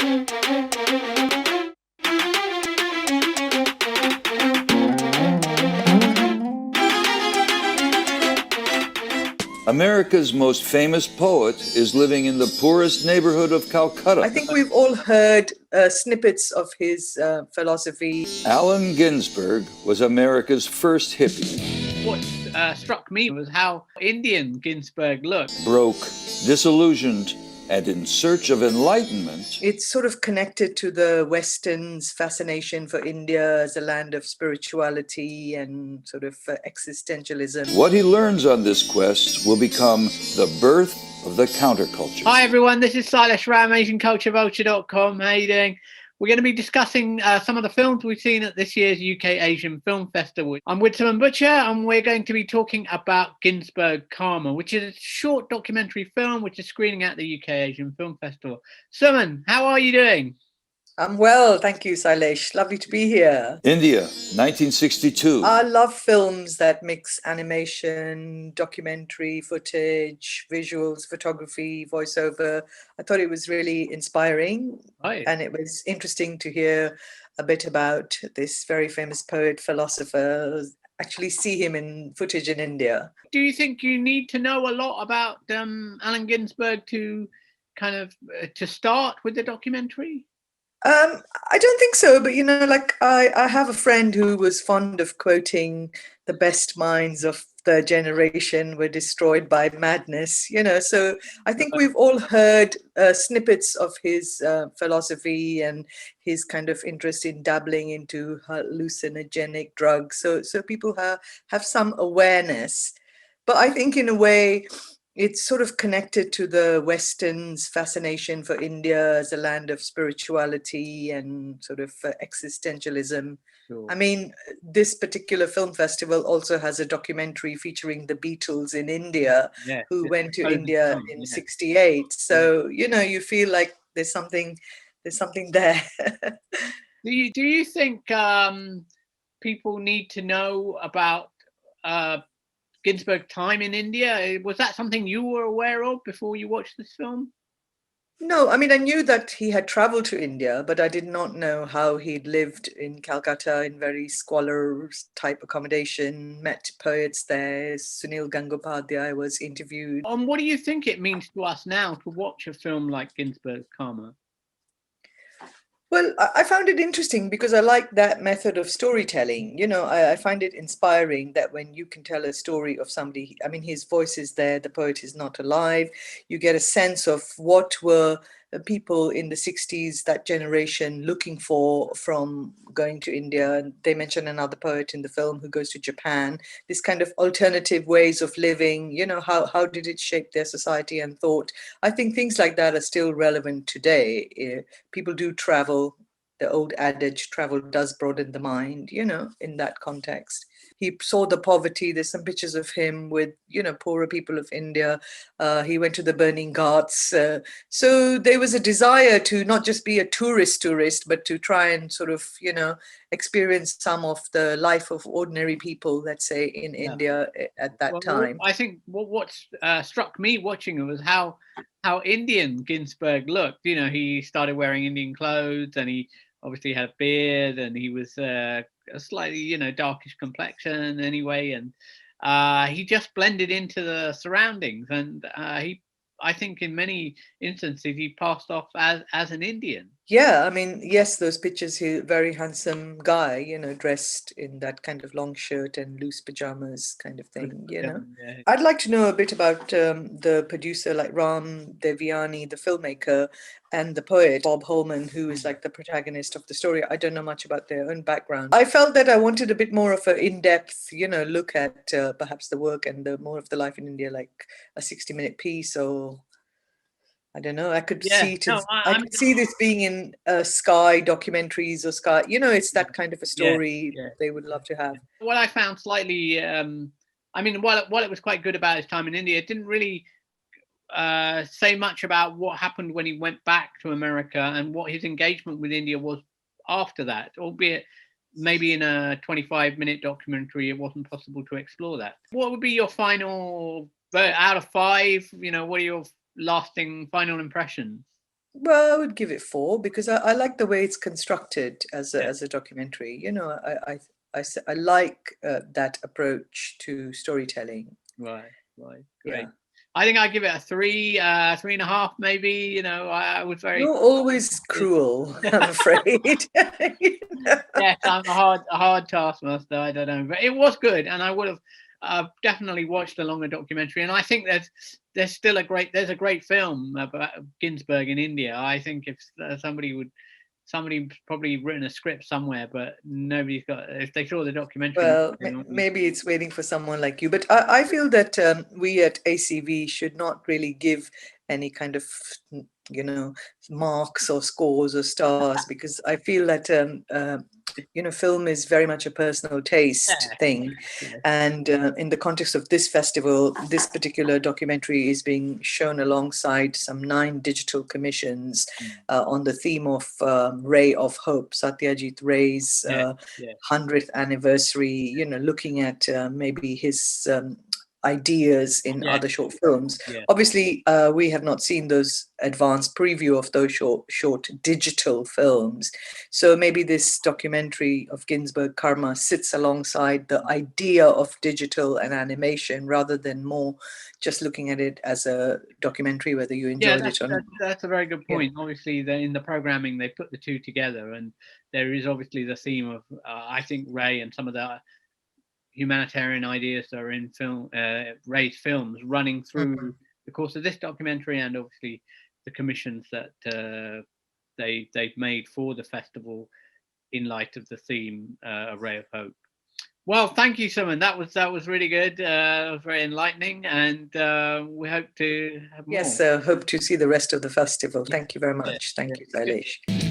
America's most famous poet is living in the poorest neighborhood of Calcutta. I think we've all heard snippets of his philosophy. Allen Ginsberg was America's first hippie. What struck me was how Indian Ginsberg looked. Broke, disillusioned, and in search of enlightenment. It's sort of connected to the Western's fascination for India as a land of spirituality and sort of existentialism. What he learns on this quest will become the birth of the counterculture. Hi everyone, this is Silas Ram, AsianCultureVulture.com. How you doing? We're going to be discussing some of the films we've seen at this year's UK Asian Film Festival. I'm with Subodh Butcher, and we're going to be talking about Ginsberg's Karma, which is a short documentary film which is screening at the UK Asian Film Festival. Subodh, how are you doing? I'm well, thank you, Silesh. Lovely to be here. India, 1962. I love films that mix animation, documentary footage, visuals, photography, voiceover. I thought it was really inspiring. Right. And it was interesting to hear a bit about this very famous poet, philosopher, actually see him in footage in India. Do you think you need to know a lot about Allen Ginsberg to kind of to start with the documentary? I don't think so, but I have a friend who was fond of quoting the best minds of the generation were destroyed by madness, so I think we've all heard snippets of his philosophy and his kind of interest in dabbling into hallucinogenic drugs. So people have some awareness, but I think in a way, it's sort of connected to the Western's fascination for India as a land of spirituality and sort of existentialism. Sure. I mean, this particular film festival also has a documentary featuring the Beatles in India, who went to India in '68. So, you feel like there's something there. Do you think people need to know about Ginsberg's time in India? Was that something you were aware of before you watched this film? No, I mean, I knew that he had traveled to India, but I did not know how he'd lived in Calcutta in very squalor type accommodation, met poets there. Sunil Gangopadhyay was interviewed. What do you think it means to us now to watch a film like Ginsberg's Karma? Well, I found it interesting because I like that method of storytelling. I find it inspiring that when you can tell a story of somebody, I mean, his voice is there, the poet is not alive. You get a sense of what were people in the 60s, that generation, looking for from going to India. They mention another poet in the film who goes to Japan. This kind of alternative ways of living, how did it shape their society and thought? I think things like that are still relevant today. People do travel. The old adage, travel does broaden the mind, in that context. He saw the poverty. There's some pictures of him with, poorer people of India. He went to the burning ghats. So there was a desire to not just be a tourist, but to try and sort of, experience some of the life of ordinary people, let's say, in India at that time. I think what struck me watching it was how Indian Ginsberg looked. He started wearing Indian clothes, and he obviously had a beard, and he was a slightly, darkish complexion anyway, and he just blended into the surroundings, and I think in many instances he passed off as an Indian. Yeah, I mean, yes, those pictures, he's a very handsome guy, dressed in that kind of long shirt and loose pajamas kind of thing, Yeah. I'd like to know a bit about the producer, like Ram Devineni, the filmmaker, and the poet, Bob Holman, who is like the protagonist of the story. I don't know much about their own background. I felt that I wanted a bit more of an in-depth, look at perhaps the work and more of the life in India, like a 60-minute piece, or I don't know. I could see this being in Sky documentaries or Sky. It's that kind of a story they would love to have. What I found slightly, while it was quite good about his time in India, it didn't really say much about what happened when he went back to America and what his engagement with India was after that, albeit maybe in a 25-minute documentary, it wasn't possible to explore that. What would be your final, out of 5, what are your lasting final impressions? Well, I would give it 4 because I like the way it's constructed as Yeah. a documentary. You know, I like that approach to storytelling. Right, great. Yeah. I think I give it a 3, 3.5, maybe. You know, I was very. You're always cruel, I'm afraid. You know? Yes, I'm a hard taskmaster. I don't know, but it was good, and I would have definitely watched a longer documentary. And I think there's still a great film about Ginsberg in India. I think if somebody's probably written a script somewhere, but nobody's got. If they saw the documentary, Well, maybe it's waiting for someone like you. But I feel that we at ACV should not really give any kind of, you know, marks or scores or stars, because I feel that, you know, film is very much a personal taste thing. Yeah. And in the context of this festival, this particular documentary is being shown alongside some 9 digital commissions on the theme of Ray of Hope, Satyajit Ray's 100th anniversary, you know, looking at maybe his ideas in other short films. Obviously, we have not seen those advanced preview of those short digital films. So maybe this documentary of Ginsberg Karma sits alongside the idea of digital and animation, rather than more just looking at it as a documentary, whether you enjoyed it or not. That's a very good point. Obviously, in the programming, they put the two together, and there is obviously the theme of, I think, Ray and some of the humanitarian ideas that are in Ray's films running through the course of this documentary, and obviously the commissions that they've made for the festival in light of the theme, A Ray of Hope. Well, thank you, Simon. That was really good, very enlightening, and we hope to have more. Yes, hope to see the rest of the festival. Thank you very much. Thank you, Sailesh.